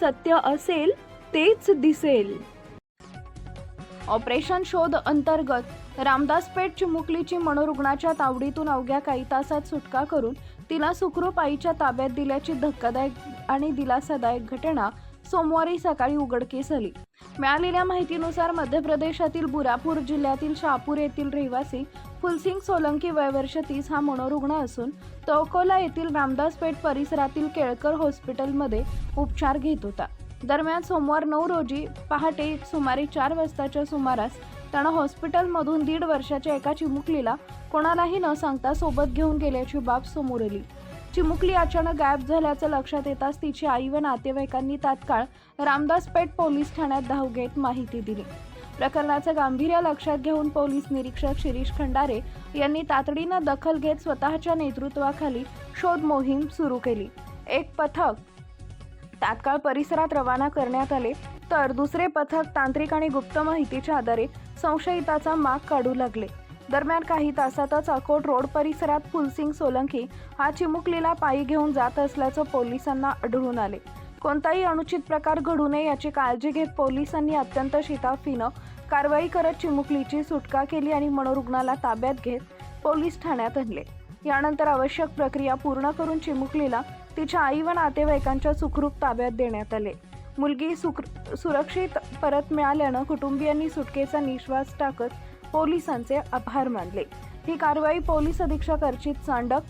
सत्य असेल तेच दिसेल. ऑपरेशन शोध अंतर्गत रामदासपेठ चिमुकलीची मनोरुग्णाच्या तावडीतून अवघ्या काही तासात सुटका करून तिला सुखरूप आईच्या ताब्यात दिल्याची धक्कादायक आणि दिलासादायक घटना सोमवारी सकाळी उघडकीस आली. मिळालेल्या माहितीनुसार मध्य प्रदेशातील बुरापूर जिल्ह्यातील शाहपूर येथील रहिवासी फुलसिंग सोलंकी वय वर्ष 30 हा मनोरुग्ण असून तो अकोला येथील रामदासपेठ परिसरातील केळकर हॉस्पिटलमध्ये उपचार घेत होता. दरम्यान सोमवार 9 रोजी पहाटे सुमारे 4 वाजताच्या सुमारास त्यानं हॉस्पिटलमधून 1.5 वर्षाच्या एका चिमुकलीला कोणालाही न सांगता सोबत घेऊन गेल्याची बाब समोर आली. चिमुकली अचानक गायब झाल्याचं लक्षात येताच तिची आई व नातेवाईकांनी तात्काळ रामदासपेठ पोलीस ठाण्यात धाव घेत माहिती दिली. प्रकरणाचं गांभीर्य लक्षात घेऊन पोलीस निरीक्षक शिरीष खंडारे यांनी तातडीनं दखल घेत स्वतःच्या नेतृत्वाखाली शोध मोहीम सुरू केली. एक पथक तात्काळ परिसरात रवाना करण्यात आले तर दुसरे पथक तांत्रिक आणि गुप्त माहितीच्या आधारे संशयिताचा माग काढू लागले. दरम्यान काही तासातच अकोट रोड परिसरात फुलसिंग सोलंकी हा चिमुकलीला पायी घेऊन जात असल्याचं पोलिसांना आढळून आले. कोणताही अनुचित प्रकार घडू नये याची काळजी घेत पोलिसांनी अत्यंत शिताफीनं कारवाई करत चिमुकलीची सुटका केली आणि मनोरुग्णाला ताब्यात घेत पोलीस ठाण्यात आणले. यानंतर आवश्यक प्रक्रिया पूर्ण करून चिमुकलीला तिच्या आई व नातेवाईकांच्या सुखरूप ताब्यात देण्यात आले. मुलगी सुरक्षित परत मिळाल्यानं कुटुंबियांनी सुटकेचा निश्वास टाकत पोलिसांचे आभार मानले. ही कारवाई पोलीस अधीक्षक अर्चित चांडक,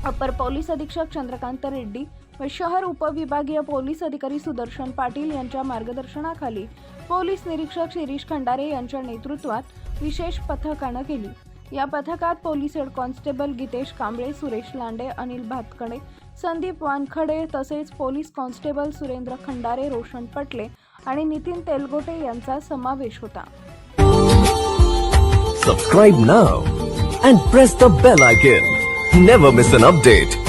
अपर पोलीस अधीक्षक चंद्रकांत रेड्डी व शहर उपविभागीय पोलीस अधिकारी सुदर्शन पाटील यांच्या मार्गदर्शनाखाली पोलीस निरीक्षक शिरीष खंडारे यांच्या नेतृत्वात विशेष पथकानं केली. या पथकात police head constable Geetesh Kamble, Suresh Lande, Anil Bhatkade, Sandeep Wankhede तसेच पोलीस कॉन्स्टेबल सुरेंद्र खंडारे, रोशन पटले आणि नितीन तेलगोटे यांचा समावेश होता. Subscribe now and press the bell icon. Never miss an update.